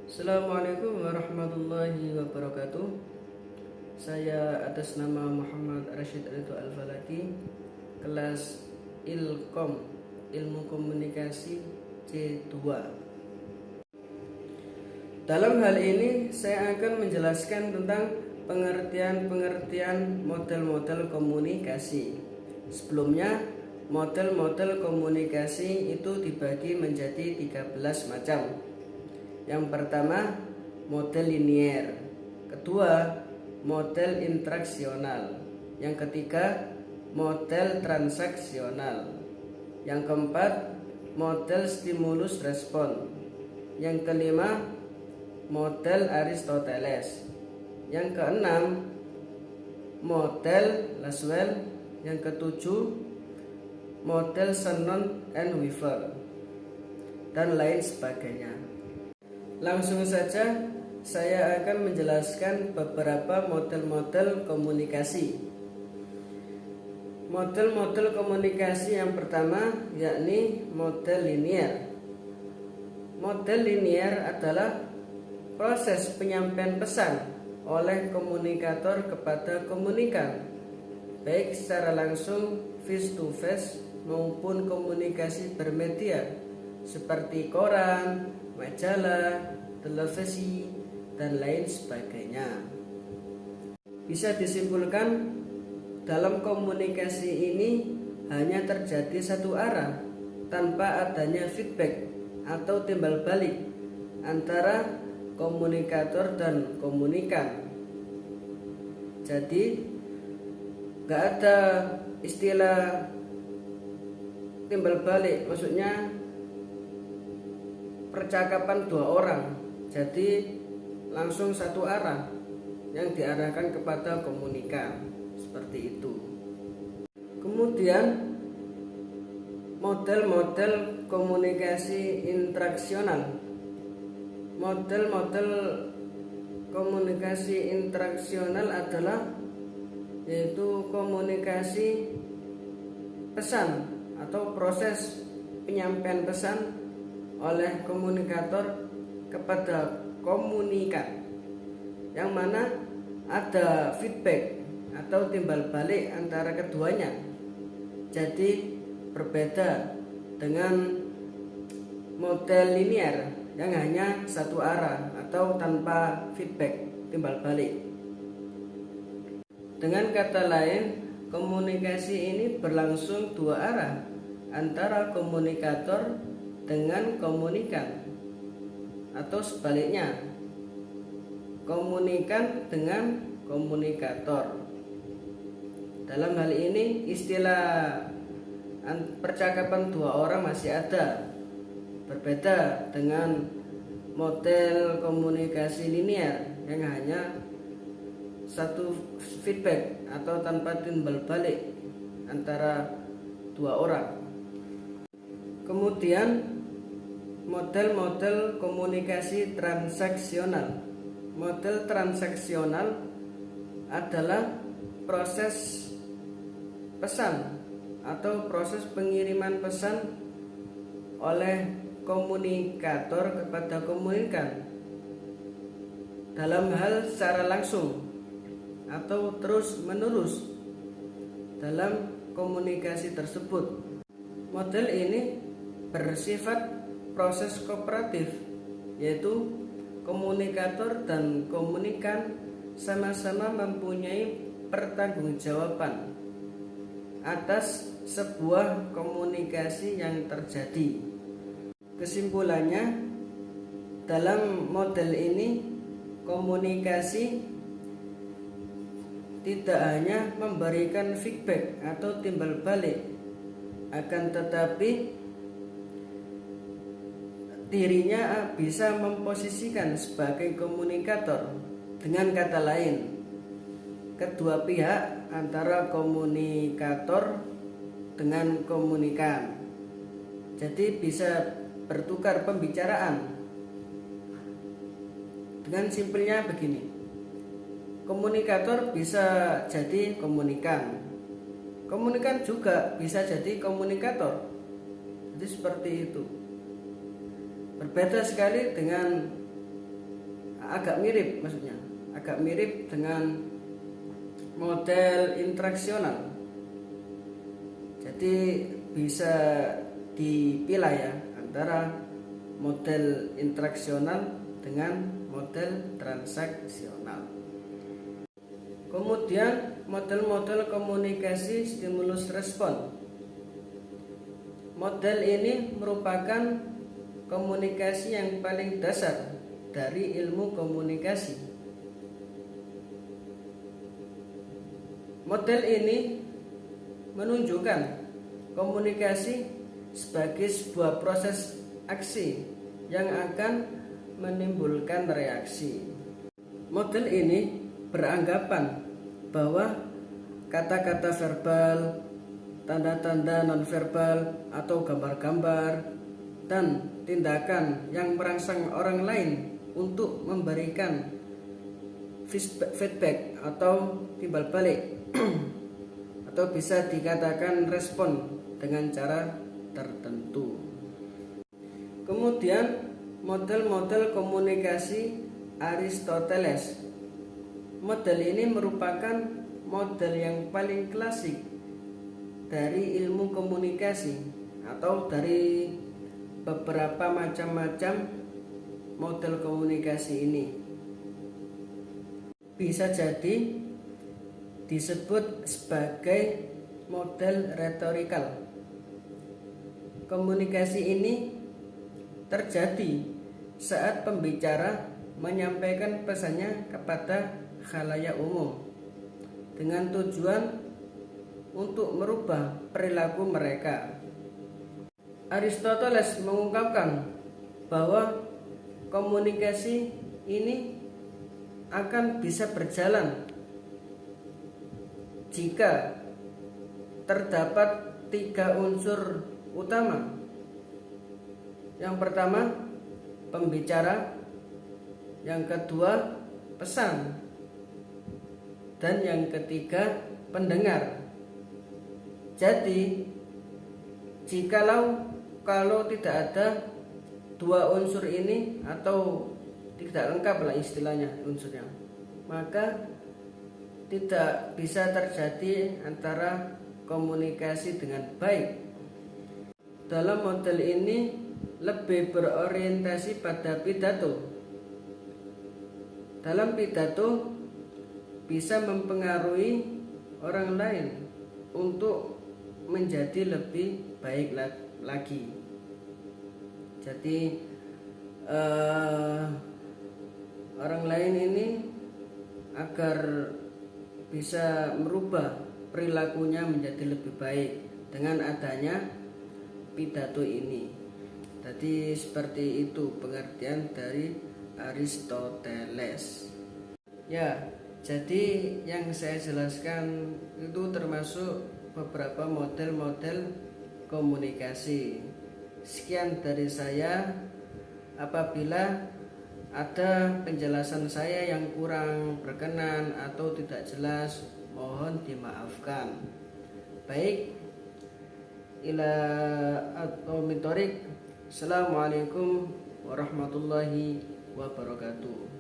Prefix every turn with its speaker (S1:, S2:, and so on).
S1: Assalamualaikum warahmatullahi wabarakatuh. Saya atas nama Muhammad Rashid Ridho Al-Falaki, kelas Ilkom, Ilmu Komunikasi C2. Dalam hal ini saya akan menjelaskan tentang pengertian model-model komunikasi. Sebelumnya, model-model komunikasi itu dibagi menjadi 13 macam. Yang pertama, model linier. Kedua, model interaksional. Yang ketiga, model transaksional. Yang keempat, model stimulus respon. Yang kelima, model Aristoteles. Yang keenam, model Laswell. Yang ketujuh, model Shannon and Weaver, dan lain sebagainya. Langsung saja saya akan menjelaskan beberapa model-model komunikasi. Model-model komunikasi yang pertama yakni model linier. Model linier adalah proses penyampaian pesan oleh komunikator kepada komunikan, baik secara langsung face to face maupun komunikasi bermedia seperti koran, majalah, televisi, dan lain sebagainya. Bisa disimpulkan, dalam komunikasi ini hanya terjadi satu arah tanpa adanya feedback atau timbal balik antara komunikator dan komunikan. Jadi gak ada istilah timbal balik, maksudnya percakapan dua orang, jadi langsung satu arah yang diarahkan kepada komunikan, seperti itu. Kemudian model-model komunikasi interaksional. Model-model komunikasi interaksional adalah yaitu komunikasi pesan atau proses penyampaian pesan oleh komunikator kepada komunikan, yang mana ada feedback atau timbal balik antara keduanya. Jadi berbeda dengan model linier yang hanya satu arah atau tanpa feedback timbal balik. Dengan kata lain, komunikasi ini berlangsung dua arah antara komunikator dengan komunikan, atau sebaliknya, komunikan dengan komunikator. Dalam hal ini istilah percakapan dua orang masih ada, berbeda dengan model komunikasi linier yang hanya satu feedback atau tanpa timbal balik antara dua orang. Kemudian model-model komunikasi transaksional. Model transaksional adalah proses pesan atau proses pengiriman pesan oleh komunikator kepada komunikan dalam hal secara langsung atau terus menerus dalam komunikasi tersebut. Model ini bersifat proses kooperatif, yaitu komunikator dan komunikan sama-sama mempunyai pertanggungjawaban atas sebuah komunikasi yang terjadi. Kesimpulannya, dalam model ini komunikasi tidak hanya memberikan feedback atau timbal balik, akan tetapi dirinya bisa memposisikan sebagai komunikator. Dengan kata lain, kedua pihak antara komunikator dengan komunikan, jadi bisa bertukar pembicaraan. Dengan simpelnya begini, komunikator bisa jadi komunikan, komunikan juga bisa jadi komunikator. Jadi seperti itu. Berbeda sekali dengan agak mirip, maksudnya agak mirip dengan model interaksional. Jadi bisa dipilah ya antara model interaksional dengan model transaksional. Kemudian model-model komunikasi stimulus respon. Model ini merupakan komunikasi yang paling dasar dari ilmu komunikasi. Model ini menunjukkan komunikasi sebagai sebuah proses aksi yang akan menimbulkan reaksi. Model ini beranggapan bahwa kata-kata verbal, tanda-tanda nonverbal atau gambar-gambar, dan tindakan yang merangsang orang lain untuk memberikan feedback atau timbal balik atau bisa dikatakan respon dengan cara tertentu. Kemudian model-model komunikasi Aristoteles. Model ini merupakan model yang paling klasik dari ilmu komunikasi atau dari beberapa macam-macam model komunikasi ini. Bisa jadi disebut sebagai model retorikal. Komunikasi ini terjadi saat pembicara menyampaikan pesannya kepada khalayak umum dengan tujuan untuk merubah perilaku mereka. Aristoteles mengungkapkan bahwa komunikasi ini akan bisa berjalan jika terdapat 3 unsur utama. Yang pertama, pembicara, yang kedua, pesan, dan yang ketiga, pendengar. Jadi, kalau tidak ada 2 unsur ini atau tidak lengkap lah istilahnya unsurnya, maka tidak bisa terjadi antara komunikasi dengan baik. Dalam model ini lebih berorientasi pada pidato. Dalam pidato bisa mempengaruhi orang lain untuk menjadi lebih baik lagi. Jadi orang lain ini agar bisa merubah perilakunya menjadi lebih baik dengan adanya pidato ini. Jadi seperti itu pengertian dari Aristoteles. Ya, jadi yang saya jelaskan itu termasuk beberapa model-model komunikasi. Sekian dari saya. Apabila ada penjelasan saya yang kurang berkenan atau tidak jelas, mohon dimaafkan. Baik, ila atau mitorik. Assalamualaikum warahmatullahi wabarakatuh.